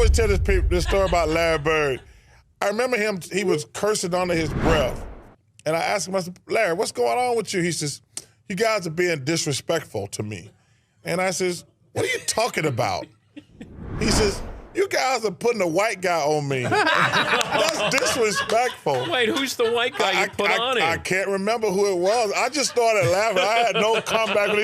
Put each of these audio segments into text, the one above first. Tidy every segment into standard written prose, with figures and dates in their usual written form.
just tell this story about Larry Bird. I remember him, he was cursing under his breath. And I asked him, I said, Larry, what's going on with you? He says, you guys are being disrespectful to me. And I says, what are you talking about? He says, you guys are putting a white guy on me. That's disrespectful. Wait, who's the white guy you put on him? I can't remember who it was. I just started laughing. I had no comeback. But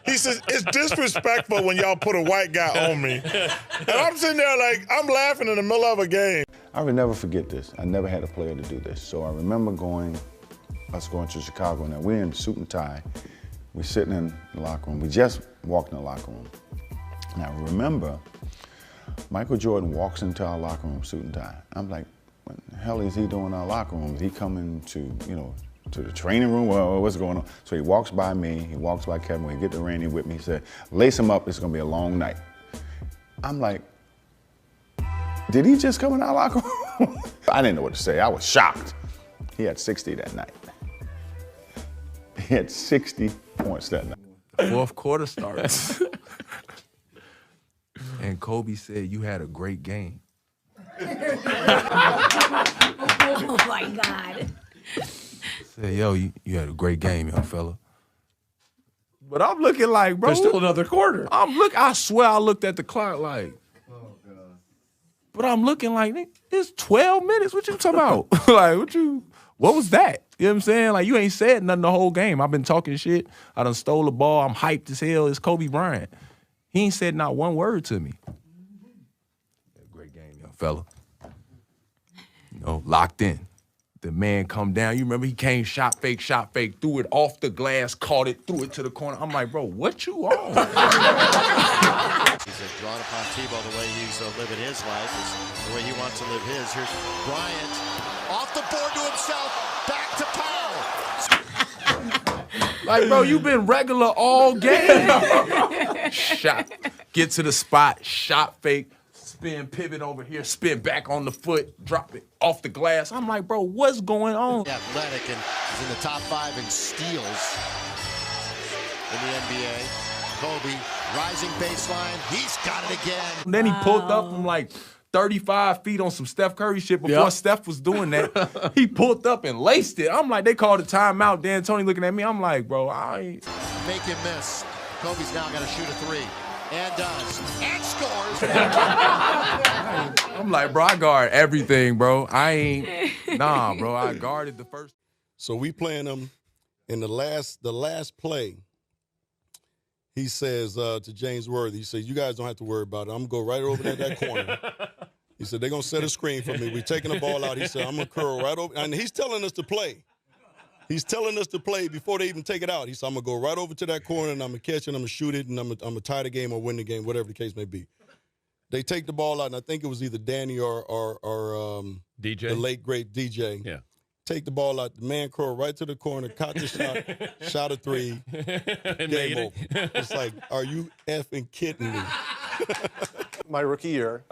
he says, it's disrespectful when y'all put a white guy on me. And I'm sitting there like, I'm laughing in the middle of a game. I will never forget this. I never had a player to do this. So I remember us going to Chicago. Now we're in suit and tie. We're sitting in the locker room. We just walked in the locker room. Now remember, Michael Jordan walks into our locker room, suit and tie. I'm like, what the hell is he doing in our locker room? Is he coming to, to the training room? Well, what's going on? So he walks by me, he walks by Kevin. When he get to Randy with me, he said, lace him up, it's gonna be a long night. I'm like, did he just come in our locker room? I didn't know what to say. I was shocked. He had 60 that night. He had 60 points that night. The fourth quarter starts. And Kobe said, you had a great game. Oh my God. Said, yo, you had a great game, young fella. But I'm looking like, bro. There's still another quarter. I swear I looked at the clock like, oh God. But I'm looking like, it's 12 minutes. What you talking about? Like, what was that? You know what I'm saying? Like, you ain't said nothing the whole game. I've been talking shit. I done stole the ball. I'm hyped as hell. It's Kobe Bryant. He ain't said not one word to me. Great game, young fella. Locked in. The man come down. You remember he came, shot fake, threw it off the glass, caught it, threw it to the corner. I'm like, bro, what you on? He says, drawn upon Tebow the way he's living his life, is the way he wants to live his. Here's Bryant off the board to himself, back to Powell. Like, bro, you been regular all game. Shot, get to the spot, shot fake, spin, pivot over here, spin back on the foot, drop it off the glass. I'm like, bro, what's going on? Athletic, and he's in the top 5 in steals in the NBA. Kobe, rising baseline, he's got it again. And then he pulled up from like 35 feet on some Steph Curry shit before Steph was doing that. He pulled up and laced it. I'm like, they called a timeout. Dan Tony looking at me. I'm like, bro, I ain't. Make him miss. Kobe's now got to shoot a 3. And does. And scores. I'm like, bro, I guard everything, bro. Nah, bro, I guarded the first. So we playing them in the last play. He says to James Worthy, he says, you guys don't have to worry about it. I'm going to go right over there that corner. He said, they're going to set a screen for me. We're taking the ball out. He said, I'm going to curl right over. And he's telling us to play. He's telling us to play before they even take it out. He said, I'm going to go right over to that corner, and I'm going to catch it, and I'm going to shoot it, and I'm going to tie the game or win the game, whatever the case may be. They take the ball out, and I think it was either Danny or DJ? The late, great DJ. Yeah. Take the ball out, the man curl right to the corner, caught the shot, shot a 3, game over. It's like, are you effing kidding me? My rookie year,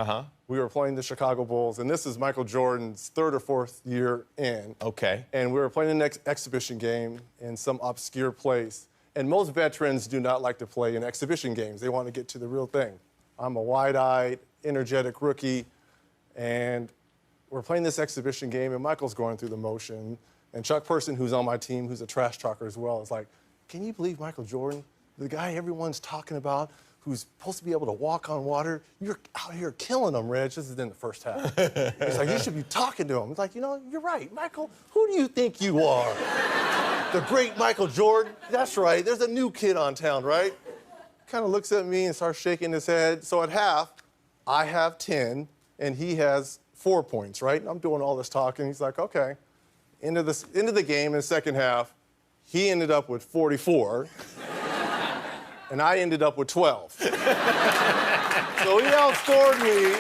we were playing the Chicago Bulls, and this is Michael Jordan's 3rd or 4th year in. Okay. And we were playing the next exhibition game in some obscure place. And most veterans do not like to play in exhibition games. They want to get to the real thing. I'm a wide-eyed, energetic rookie, and we're playing this exhibition game, and Michael's going through the motion. And Chuck Person, who's on my team, who's a trash talker as well, is like, can you believe Michael Jordan, the guy everyone's talking about, who's supposed to be able to walk on water, you're out here killing him, Reg. This is in the first half. He's like, you should be talking to him. He's like, you're right, Michael. Who do you think you are? The great Michael Jordan? That's right. There's a new kid on town, right? Kind of looks at me and starts shaking his head. So at half, I have 10, and he has 4 points, right? I'm doing all this talking. He's like, okay. Into the game in the second half, he ended up with 44. And I ended up with 12. So he outscored me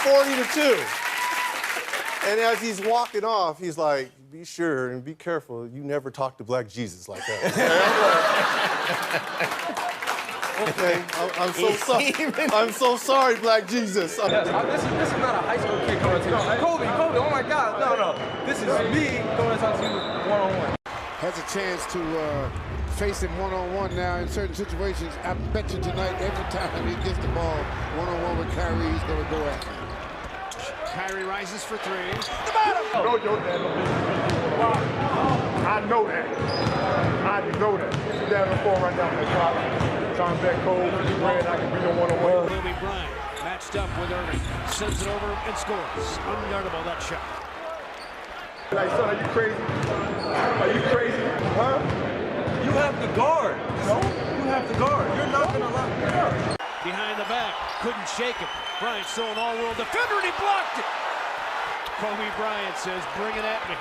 40-2. And as he's walking off, he's like, be sure and be careful. You never talk to Black Jesus like that. Okay, I'm so sorry. I'm so sorry, Black Jesus. Yes, this is not a high school kid coming to you. Kobe, oh my God, no. This is me going to talk to you one-on-one. Has a chance to face him one-on-one now in certain situations. I bet you tonight, every time he gets the ball one-on-one with Kyrie's going to go after. Kyrie rises for three. Know your dad don't listen. Why? I know that. I know that. Your dad will fall right down that clock. Tom back cold, Brad, I can be the one-on-one. Kobe Bryant matched up with Irving. Sends it over and scores. Unguardable, that shot. Like, son, are you crazy? Are you crazy? Huh? You have the guard. No? You have the guard. You're not going to allow it. Behind the back. Couldn't shake him. Bryant still an all-world defender, and he blocked it. Kobe Bryant says, bring it at me.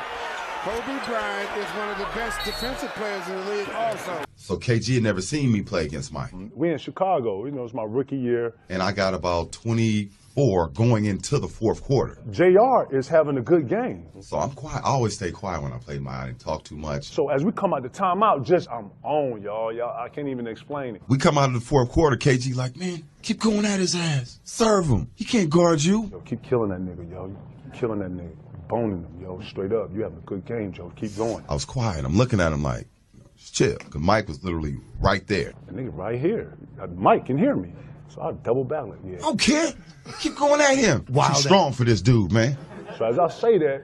Kobe Bryant is one of the best defensive players in the league also. So KG had never seen me play against Mike. We in Chicago. You know, it's my rookie year. And I got about 24 going into the fourth quarter. JR is having a good game. So I'm quiet. I always stay quiet when I play Mike. I didn't talk too much. So as we come out the timeout, I'm on, y'all. I can't even explain it. We come out of the fourth quarter, KG like, man, keep going at his ass. Serve him. He can't guard you. Yo, keep killing that nigga, yo. Keep killing that nigga. Boning him, yo. Straight up. You having a good game, Joe. Keep going. I was quiet. I'm looking at him like, just chill. Because Mike was literally right there. The nigga right here. Mike can hear me. So I double back it. Yeah. I don't care. Keep going at him. Wow, he's strong for this dude, man. So as I say that,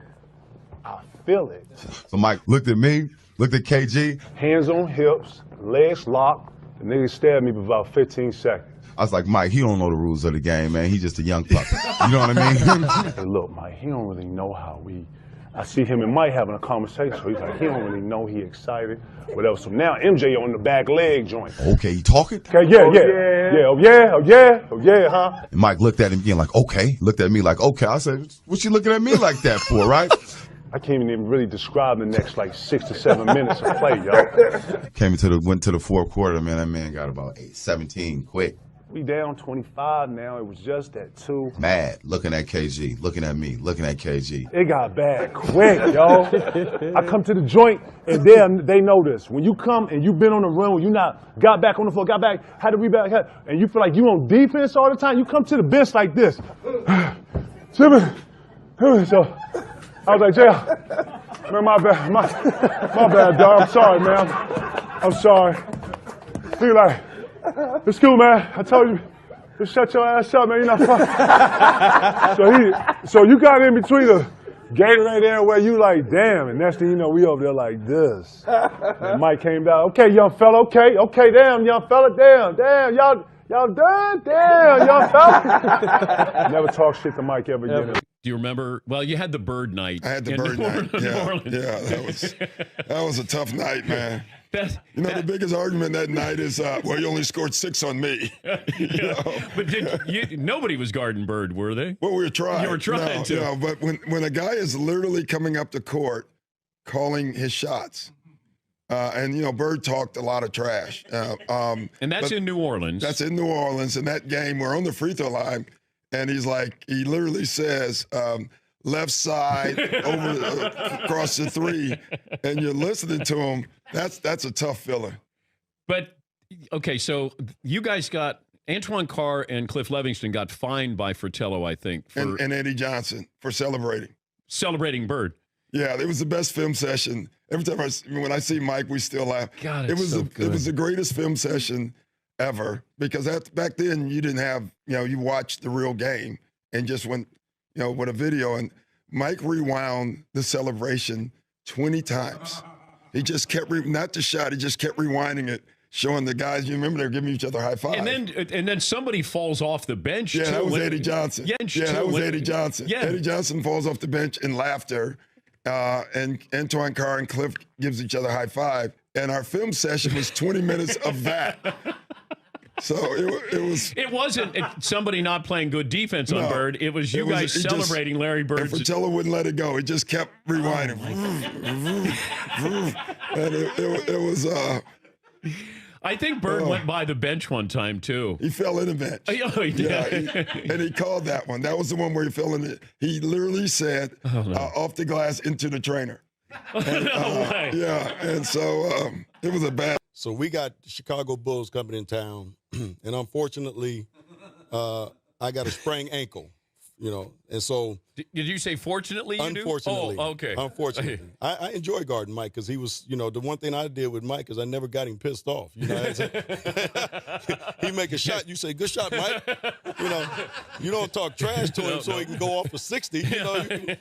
I feel it. So Mike looked at me, looked at KG. Hands on hips, legs locked. The nigga stared me for about 15 seconds. I was like, Mike, he don't know the rules of the game, man. He's just a young puppy. You know what I mean? Hey, look, Mike, he don't really know how I see him and Mike having a conversation. So he's like, he don't really know he excited, whatever. So now MJ on the back leg joint. Okay, you talking? Okay, yeah, huh? And Mike looked at him again like, okay. Looked at me like, okay. I said, what you looking at me like that for, right? I can't even really describe the next like 6 to 7 minutes of play, yo. Went to the fourth quarter, man. That man got about 17 quick. We down 25 now. It was just that 2. Mad, looking at KG, looking at me, looking at KG. It got bad quick, yo. I come to the joint, and they know this. When you come and you've been on the run, when you not got back on the floor, got back, had to rebound, and you feel like you on defense all the time, you come to the bench like this. So I was like, Jay, man, my bad, dog. I'm sorry, man. I'm sorry. He like, it's cool, man. I told you, just shut your ass up, man. You're not fun. So you got in between the Gatorade there where you like, damn, and next thing you know, we over there like this. And Mike came down, okay, young fella, okay, damn, young fella, damn, y'all done? Damn, young fella. Never talk shit to Mike ever again. Do you remember? Well, you had the bird night. I had the bird night. That was a tough night, man. The biggest argument that night is, well, you only scored 6 on me. But nobody was guarding Bird, were they? Well, we were trying. You were trying to. No, but when a guy is literally coming up the court, calling his shots, and Bird talked a lot of trash. And that's in New Orleans. That's in New Orleans. In that game, we're on the free throw line, and he literally says, left side over across the 3, and you're listening to him. That's a tough feeling. But okay, so you guys got Antoine Carr and Cliff Livingston got fined by Fratello, I think, and Eddie Johnson for celebrating Bird. Yeah, it was the best film session. Every time when I see Mike, we still laugh. God, it was good. It was the greatest film session ever, because back then you didn't have, you watched the real game and just went, with a video, and Mike rewound the celebration 20 times. He just kept, not the shot, he just kept rewinding it, showing the guys, you remember, they're giving each other high five. And then somebody falls off the bench. Yeah, that was Eddie Johnson. That was Eddie Johnson. Yeah. Eddie Johnson falls off the bench in laughter, and Antoine Carr and Cliff gives each other high five. And our film session was 20 minutes of that. So it wasn't somebody not playing good defense on Bird. It was you guys celebrating Larry Bird. And Fratello wouldn't let it go. He just kept rewinding. And it was. I think Bird went by the bench one time too. He fell in the bench. Oh, he did. And he called that one. That was the one where he fell in it. He literally said, "Off the glass into the trainer." And, and so it was a bad. So we got Chicago Bulls coming in town, and unfortunately, I got a sprained ankle. You know, and so. Did you say fortunately you unfortunately, do? Oh, okay. Unfortunately. I enjoy guarding Mike because he was, you know, the one thing I did with Mike is I never got him pissed off. You know, he make a shot, you say, good shot, Mike. You know, you don't talk trash to him so he can go off for 60. You know, you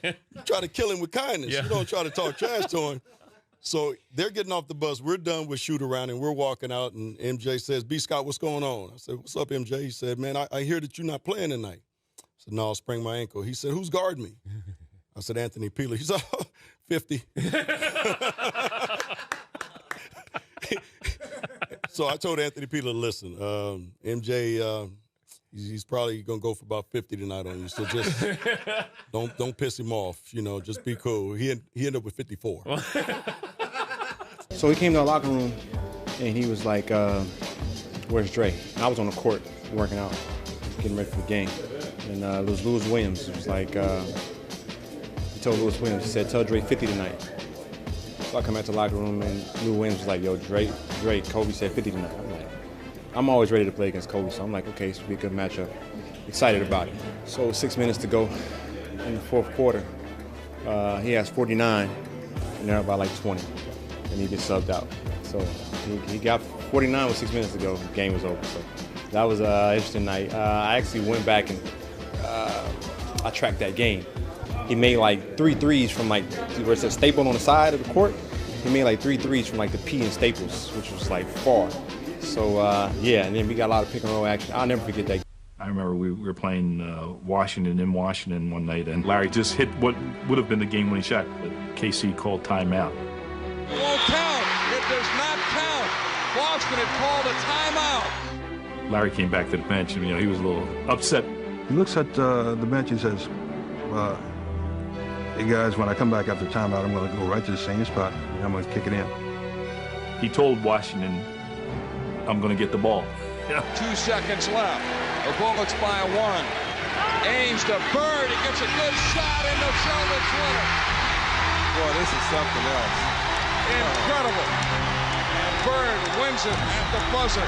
try to kill him with kindness. You don't try to talk trash to him. So they're getting off the bus. We're done with shoot around, and we're walking out, and MJ says, B. Scott, what's going on? I said, what's up, MJ? He said, man, I hear that you're not playing tonight. I said, no, I sprained my ankle. He said, who's guarding me? I said, Anthony Peeler. He said, oh, 50. So I told Anthony Peeler, listen, MJ, he's probably going to go for about 50 tonight on you. So just don't piss him off. You know, just be cool. He ended up with 54. So he came to the locker room, and he was like, where's Dre? And I was on the court working out, getting ready for the game. And it was Lewis Williams. It was like, he told Lewis Williams, he said, tell Dre 50 tonight. So I come out to the locker room, and Lewis Williams was like, yo, Dre, Kobe said 50 tonight. I'm like, I'm always ready to play against Kobe, so I'm like, okay, this will be a good matchup. Excited about it. So 6 minutes to go in the fourth quarter. He has 49, and they're about like 20, and he gets subbed out. So he got 49 with 6 minutes to go. The game was over. So that was an interesting night. I actually went back and I tracked that game. He made like 3 threes from like where it says Staple on the side of the court. He made like 3 threes from like the P and Staples, which was like far. So yeah, and then we got a lot of pick and roll action. I'll never forget that. I remember we were playing Washington in Washington one night, and Larry just hit what would have been the game-winning shot, but KC called timeout. Won't count. It does not count. Boston had called a timeout. Larry came back to the bench, and he was a little upset. He looks at the bench and says, hey guys, when I come back after timeout, I'm going to go right to the same spot, and I'm going to kick it in. He told Washington, I'm going to get the ball. 2 seconds left. The Bullets by 1. Aims to Bird. He gets a good shot in the Celtics winner. Boy, this is something else. Incredible. And Bird wins it at the buzzer.